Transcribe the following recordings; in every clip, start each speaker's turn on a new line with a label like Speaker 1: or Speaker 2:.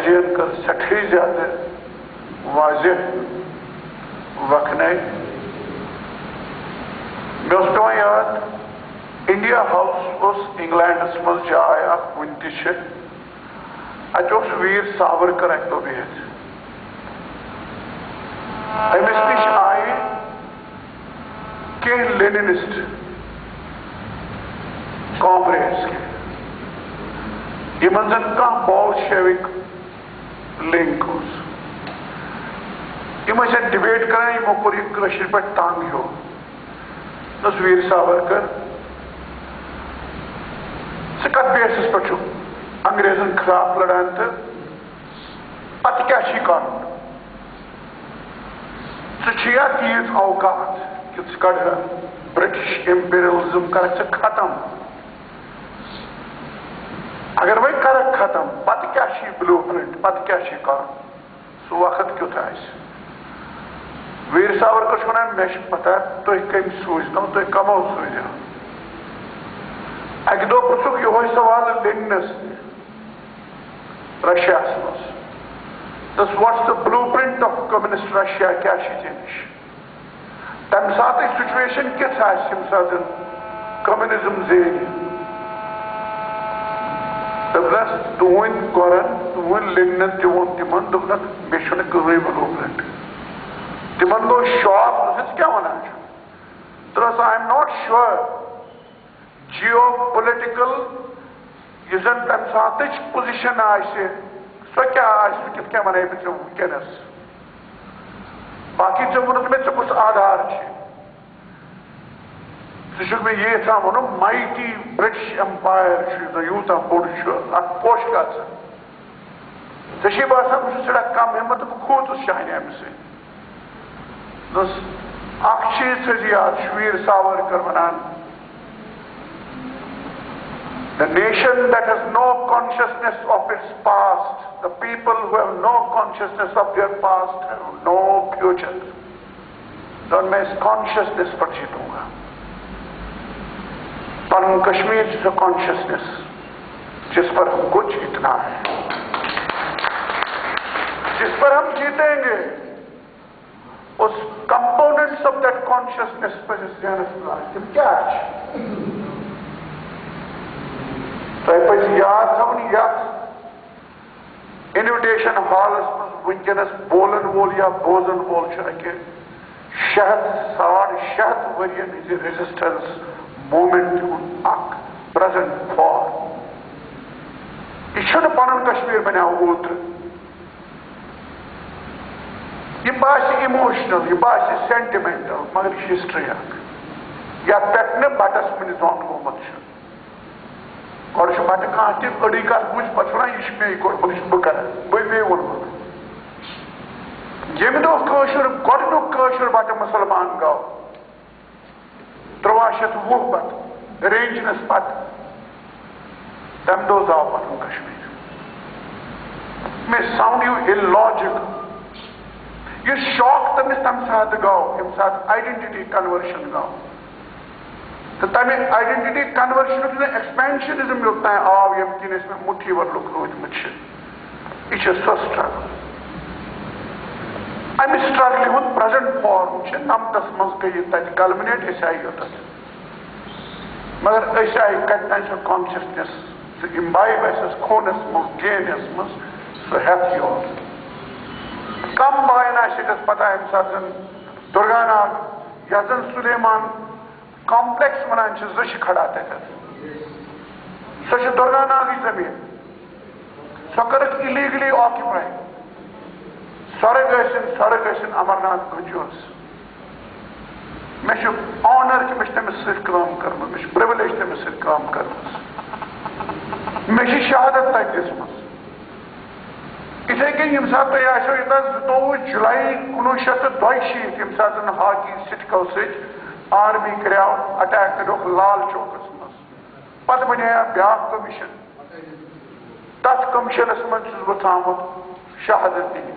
Speaker 1: خارجین کر سٹھی زیادہ واضح وقنے میں اس پہ یاد انڈیا ہاؤس اس انگلینڈس مز جائے اخ ونتہ اتہ ویر ساورکر اکہ دہ بہت امس نش آئی کہیں لیننسٹ کامریڈس یمن زن کھانا بولشیوک لنک ڈبیٹ کران یمو کور یہ کشر پہ تنگ ہو ویر ساورکر کت بیسس پہ انگریزن خلاف لڑان تو پتہ کیا کر ژیا تیز اوقات کہ کڑ برٹش امپیریلزم کرک ختم اگر وی کرک ختم پتہ کیا بلو پرنٹ پتہ کیا کر سہ وقت کیت آس ویر ساورکر ونان مے پتہ تھی کم سوزنو تھی کمو سوزو اکہ دہ پرچھک یہ سوال لیننس رشیا مز this what's the blueprint of communist Russia کیا نش تمہ سات سچویشن کت یم سات کمیونزم زین دس تہند گورن تہند لینن دون تمن دس مے کہین بلو پرنٹ تمن گو شاک کیا ونان دس I am not sure Jio political یہ زن تمہ سات پوزیشن سو کیا کت کیا ون بے ونکس باقی ونک مے کس آدھار ژٕ مے یہ ون مائٹی برٹش امپائر یوتہ بوڑ ات پوش کت ژے باسان بہت تھوڑا کم ہمت بہ کھوتس شاہنہ امہ سۭتۍ اخ چیز تھٲیزِ یاد ویر ساورکر ونان the nation that has no consciousness of its past, the people who have no consciousness of their past have no future. تو میں اس consciousness پر جیتوں گا پن کشمیر سے consciousness جس پر ہم کچھ اتنا ہے جس پر ہم جیتیں گے اس components of that consciousness پر اس ذہنس تم کیا تہ یاد تھون یت انویٹیشن ہالس مز ونکس بولن وول یا بوزن وول اکہ 600 ورین ہز ریزسٹنس موومنٹ اخ پریزنٹ فارم یہ پن کشمیر بنیو اوتر یہ باس ایموشنل یہ باس سینٹیمنٹل مگر یہ ہسٹری اخ یا پہ بٹس من زون گومت گۄڈٕ چھُ بَٹہٕ کانٛہہ تہِ أڑٕے کَتھ بوٗزِ پَتہٕ چھُ وَنان یہِ چھُ مے کوٚرمُت یہِ چھُس بہٕ کَران بیٚیہِ ووٚنمُت ییٚمہِ دۄہ کٲشُر گۄڈٕنیُک کٲشُر بَٹہٕ مُسلمان گوٚو 1320 پَتہٕ رینجنَس پَتہٕ تَمہِ دۄہ زاو پَنُن کشمیٖر مےٚ ساوُنٛڈ یوٗ اِلاجِکل یُس شاک تٔمِس تَمہِ ساتہٕ گوٚو ییٚمہِ ساتہٕ آیڈٮ۪نٹِٹی کنورشن گوٚو تو تمہ آئیڈینٹی کنورشن ایکسپینشنزم یوتان آو یم کن میں مٹھی ورلک روٗدمُت یہ سو سٹرگل امہ سٹرگل ہند پریزنٹ فارم نمتس مز گئی تک کلمنیٹ اس آئی یوتھ مگر اس آئی کتنا سو کانشیسنیس سہ امبائب اس خونس مز گینس مز سہ ہیتھ یوت کم بائن آس پتہ امہ سات درگاہ ناگ یتھ زن سلیمان کمپلیکس ونان زش کھڑا تتھ سو درگاہ ناگی زمین سو کرک الیگلی آکیپائی سرگ ٲسِن امرناتھ گنجوس مے آنر کہ مے تمس سۭتۍ کٲم کٔرمٕژ مے پرولیج تمس سۭتۍ کٲم کٔرمٕژ مے شہادت تتہِ دِژمٕژ اِتھے کٔنۍ ییٚمہِ ساتہٕ تۄہہِ آسیو ییٚتہِ 22 جُلائی 1962 ییٚمہِ ساتہٕ زن ہاکی سٹکو سۭتۍ آرمی کریو اٹیک کروک لال چوکس مز پتہ بنیا بیاکھ کمیشن تس کمیشنس من چھس بہ تھامت شہادت دن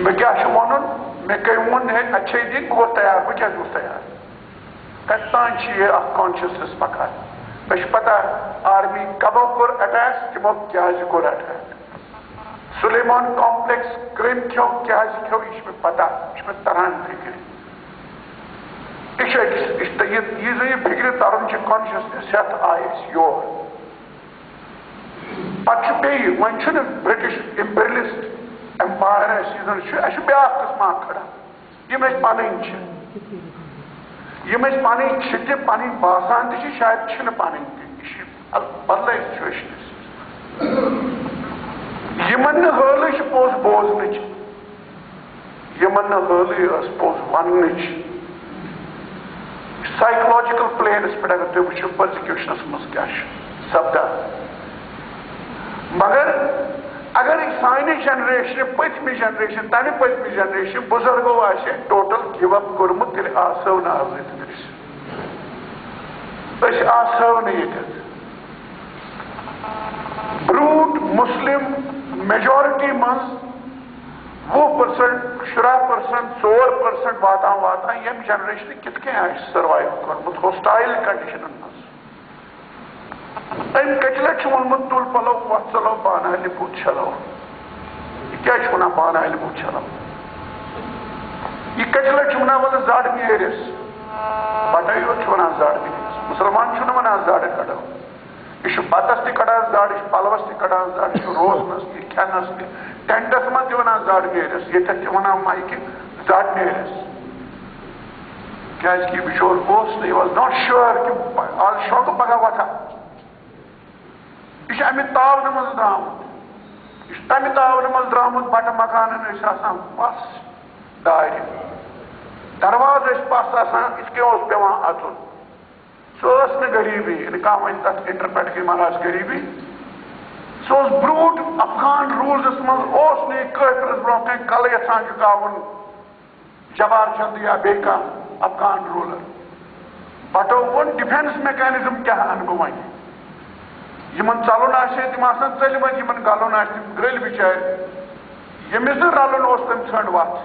Speaker 1: مے کیا ون مے کئی ون اچھے دن بہ گوس تیار بہ کیا گوس تیار کتان یہ اخ کانشیسنس پکان اش پتہ آرمی کبو کور اٹیک تمو کیاز کور اٹیک سلیمان کمپلیکس کریم کھو کیاز کھو یہ پتہ یہ تران فکر یہ فکر ترن کانشیسنس ہتھ آئی یور پتہ ون برٹش امپیریلسٹ ایمپائر اہس بیاا قسم کھڑا یم پن پن پن باسان تہ شاید پن بدل سچویشن یمن حالچ پوز بوزنچ یمن حالی پوز ونچ سائیکولوجیکل پلینس پہ اگر تھی وچو پرزیکیوشنس مز کیا سپدان مگر اگر سانہ جنریشن پتم جنریشن تمہ پتم جنریشن بزرگو آسہ ٹوٹل گیو اپ کورمت تیل آسو نا آسو یہ بروٹ مسلم میجورٹی من 20% 10% 4% واتان یم جنریشن کت کن آئی سروائیو کورمت ہوسٹائل کنڈیشن مز ام کچ لٹ ونمت تل پلو وت ژلو بانہالہِ بُتھ چھلو یہ کیا ونان بانہالہِ بُتھ چھلو یہ کچ لٹ ونان ول زڑ نیرس بٹائی یوت ونان زڑ نیرس مسلمان ونان زڑ کڑو یہ بتس تہ کڑان زڑ یہ پلوس تہ کڑان زڑ یہ روزنس تہ کھینس تہ ٹینٹس من تہ ونان زڑ نیرس یہ تہ ونان مائکہ زڑ نیرس کیا بچور یہ واز ناٹ شیور کہ آز شوق پگہ وتھا یہ امہ تاون مز درامت یہ تمہ تاون مز درامت بٹہ مکانن آسان پس دارِ درواز پس آسان اس کے پیوان اژن سہ غریبی ون تک انٹرپریٹ کی مہراج غریبی سہ بروٹ افغان رولزس مز قافرس برو کن کل یژھان چکاون جبار چند یا بی افغان رولر بٹو وون ڈیفینس میکینزم کیا ان بہ ون یمن ژلن آسے تم آسان ژلمت یمن گلن آسہِ تم گرل بچار یمس نہ رلن اس تم ژھنڈ وتھ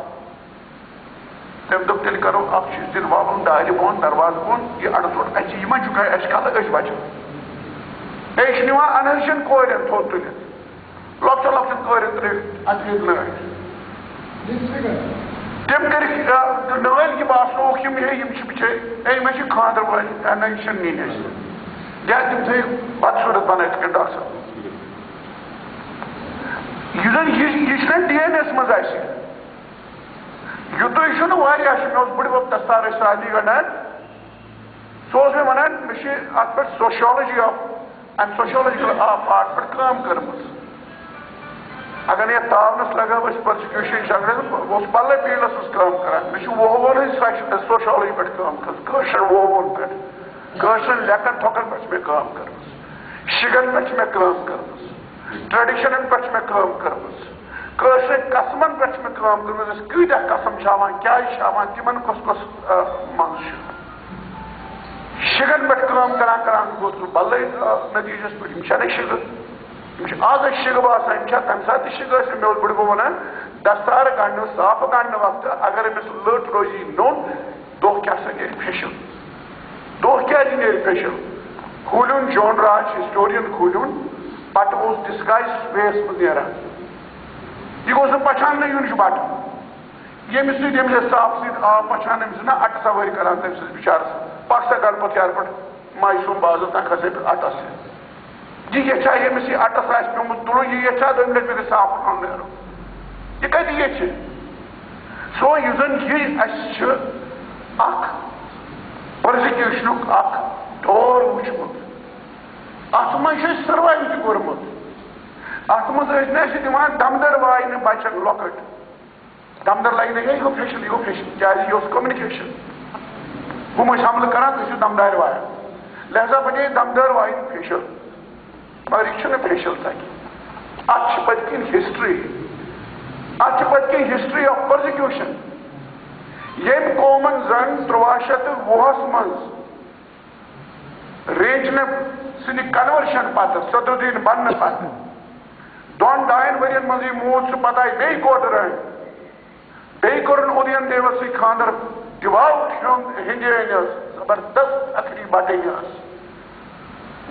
Speaker 1: تم دپ تیل کرو اخ چیز دن والن دارِ بون درواز بون یہ اڑ ژوٹ اچھے یہ چکا اس کل اس بچن یہ نوان انہرشن کورین تھوت تلت لۄکچن لۄکچن کورین ترٛٲوِتھ اترید نٲلۍ تم کر نٲلۍ یہِ باسنوکھ یم بچٲرۍ اے مےٚ چھِ خاندر وٲلۍ نہ یہِ چھنہٕ نِنۍ اَسہِ یا تم تھٲیِو بتہٕ صوٗرت بنٲیِتھ کٔنۍ ڈاکٹر صٲب یہِ زن یہِ چھُنہ ڈی این ایس منٛز آسہِ یوتُے چھُنہٕ واریاہ چھُ مےٚ اوس بٕڈِبب دستار ٲسۍ سادی گنڈان سُہ اوس مےٚ ونان مےٚ چھِ اتھ پٮ۪ٹھ سوشالجی آف امہِ سوشالجِکل آف آرٹ پٮ۪ٹھ کٲم کٔرمٕژ اگر نہٕ یتھ تاونس لگاو أسۍ پرسکیوشن جگڑس بہٕ اوسُس بدلے فیٖلڈس منٛز کٲم کران مےٚ چھُ ووہوُن ہٕنٛز سوشالجی پٮ۪ٹھ کٲم کٔرمٕژ کٲشُر ووہوُن پٮ۪ٹھ کٲشرٮ۪ن لیکن تھۄکن پٮ۪ٹھ چھِ مےٚ کٲم کٔرمٕژ شِگن پٮ۪ٹھ چھِ مےٚ کٲم کٔرمٕژ ٹریڈِشنن پٮ۪ٹھ چھِ مےٚ کٲم کٔرمٕژ کٲشرٮ۪ن قسمن پٮ۪ٹھ چھِ مےٚ کٲم کٔرمٕژ أسۍ کۭتیاہ قسم چھِ ہاوان کیٛازِ چھِ ہاوان تِمن کۄس کۄس منٛز چھُ شِگن پٮ۪ٹھ کٲم کران کران گوٚو سُہ بدلے نتیٖجس پٮ۪ٹھ یِم چھنہٕ شِگہٕ یِم چھِ آز أسۍ شِگہٕ باسان یِم چھا تمہِ ساتہٕ تہِ شِگہٕ ٲسۍ مےٚ اوس بٕڈِبب ونان دستار گنڈنہٕ صافہٕ گنڈنہٕ وقتہٕ اگر أمِس لٔٹ روزی نوٚن دۄہ کیٛاہ سا نیرِ پھیٚشل دۄہ کیٛازِ نیرِ پھیٚشل کھوٗلِن جون راج ہسٹورین کھوٗلِن پتہٕ اوس ڈسگایز وییس منٛز نیران یہ گوٚژھ نہٕ پہچاننہٕ یُن چھُ بٹہٕ ییٚمِس سۭتۍ أمِس صاف سۭتۍ آب پہچان أمِس نا اٹہٕ سوٲرۍ کران تٔمۍ سٕنٛدِس بِچارس پکھ سا گنپت یارٕ پٮ۪ٹھ ماجہِ سُنٛد بازر تام کھسے اٹس یہ یژھا ییٚمِس یہِ اٹس آسہِ پیوٚمُت تُلُن یہِ یژھا دوٚیمہِ لٹہِ مےٚ گژھِ صاف پہم نیرُن یہِ کتہِ یژھِ سو یُس زن یہِ اَسہِ چھُ اکھ پرزکیوشنُک اکھ دور وٕچھمُت اتھ منٛز چھُ اَسہِ سٔروایو تہِ کوٚرمُت اتھ منٛز ٲسۍ نہٕ اَسہِ دِوان دمدر واینہٕ بچن لۄکٕٹۍ دمدر لگہِ نہٕ یہِ گوٚو فیشل یہِ گوٚو فیشل کیٛازِ یہِ اوس کوٚمنِکیشن ہُم ٲسۍ حملہٕ کران تُہۍ چھِو دمدارِ وایان لہذا بنے دمدار واین فیشل مگر یہ چھُنہٕ فیشل تتہِ اتھ چھِ پٔتۍ کِنۍ ہسٹری اتھ چھِ پٔتۍ کِنۍ ہسٹری آف پرزکیوشن ییٚمۍ قومن زن 1320 منٛز رینجنہٕ سٕنٛدِ کنورشن پتہٕ صدرالدین بننہٕ پتہٕ 2-2 ؤرین منٛزٕے موٗد سُہ پتہٕ آیہِ بیٚیہِ کوٹرٲنۍ بیٚیہِ کوٚرُن اُدین دیوس سۭتۍ خانٛدر ڈِواوُٹ ہیٚنٛدۍ ٲسۍ زبردست اکھری بٹٕنۍ ٲس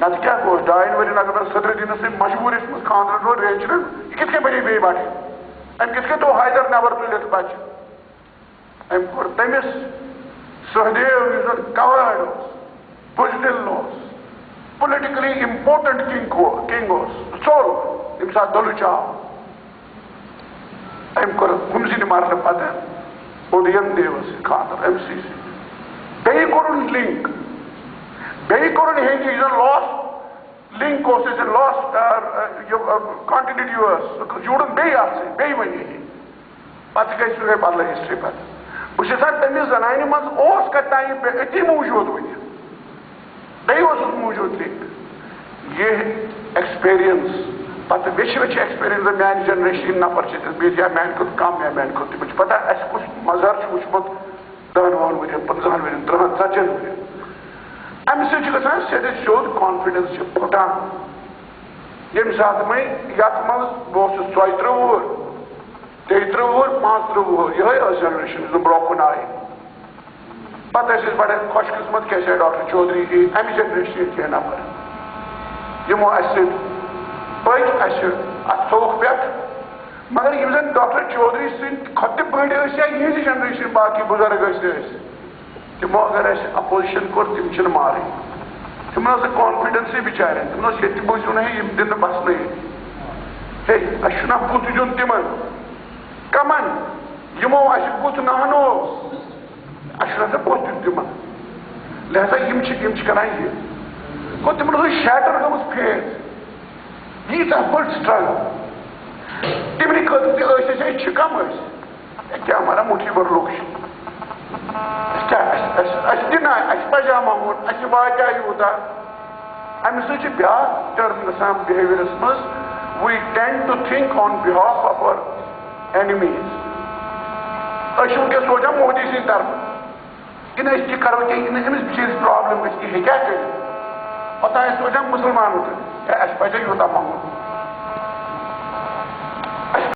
Speaker 1: نت کیا گوس 2 ؤرین اگر صدر دینس سے مجبور اس خاندر رو رینچر یہ کت کے بنی بی بٹھ ام کت کے تو حیدر نبر تلت بچہ ام کور تمس سہدیو یس کورڈ بزدل پولیٹیکلی امپورٹنٹ کنگ ژول یم سات دلو چاو ام کور ہمزن مرنے پتہ اودین دیوس خاندر ام سی بیٚیہِ کوٚرُن لِنک بیٚیہِ کوٚرُن ہیٚنٛدِ زن لاس لِنک اوس اَسہِ لاس کانٹِنیوٹی ٲس جوٗڑُن بیٚیہِ اَتھ سۭتۍ بیٚیہِ وۄنۍ یہِ پتہٕ گٔے سُہ گٔے بدل ہسٹری پتہٕ بہٕ چھُس تٔمِس زنانہِ منٛز اوس کتہِ تانۍ أتی موٗجوٗد وٕنہِ بیٚیہِ اوسُس موٗجوٗد لِنک یہِ ایکسپیرینس پتہٕ ویچھِ ایکسپیرینس میانہِ جنریشن نفر چھِ بیٚیہِ یا میانہِ کھۄتہٕ کم یا میانہِ کھۄتہٕ تِمن چھِ پتہ اَسہِ کُس مظہر چھُ وٕچھمُت 10 ؤرین 15 ؤرین 30 ژتجی ؤرین امہِ سۭتۍ چھُ گژھان سیٚدِ سیوٚد کانفیڈنس چھُ پھُٹان ییٚمہِ ساتہٕ وۄنۍ یتھ منٛز بہٕ اوسُس 32 وُہُر 33 وُہُر 35 وُہُر یِہے ٲس جنریشن یُس برونٛہہ کُن آیہِ پتہٕ ٲسۍ أسۍ بڑٕ خۄش قٕسمت کیٛاہ چھِ ڈاکٹر چودھری جی امہِ جنریشنہِ کینٛہہ نفر یِمو اسہِ سۭتۍ پٔکۍ اسہِ اتھ تھوٚوُکھ پٮ۪ٹھ مگر یِم زن ڈاکٹر چودھری سٕنٛدۍ کھۄتہٕ تہِ بٔڑۍ ٲسۍ یا یِہنٛزِ جنریشن باقٕے بُزرگ ٲسۍ تِمو اگر اسہِ اپوزِشن کوٚر تِم چھِنہٕ مارٕنۍ تِمن ٲس نہٕ کانفیڈنسٕے بِچارٮ۪ن تِمن اوس ییٚتہِ بوٗزِو نہٕ یِم دِنہٕ بسنٕے ہے اسہِ چھُنہ بُتھ دیُن تِمن کمن یِمو اسہِ بُتھ نہنو اسہِ چھُنہ سا بُتھ دیُن تِمن لہذا یِم چھِ کران یہِ گوٚو تِمن ٲس شیٹر گٔمٕژ فیس ییٖژاہ بٔڑ سٹرگل تِمنٕے خٲطرٕ تہِ ٲسۍ أسۍ ہے چھِ کم ٲسۍ کیٛاہ ونان مُٹھی بٔر لُکھ چھِ اَسہِ تہِ نہ اَسہِ پَزیٛا منٛگُن اَسہِ واتیٛا یوٗتاہ اَمہِ سۭتۍ چھِ بیٛاکھ ٹٔرٕم گژھان بِہیویرَس منٛز we tend to think on behalf of our enemies أسۍ چھِ وٕنکٮ۪س سونٛچان مودی سٕنٛدِ طرفہٕ کِنہٕ أسۍ تہِ کَرو کینٛہہ یہِ أمِس بِچٲرِس پرٛابلِم گژھِ یہِ ہیٚکیٛاہ کٔرِتھ پَتہٕ ٲسۍ سونٛچان مُسلمانن تہِ ہے اَسہِ پَزِ یوٗتاہ منٛگُن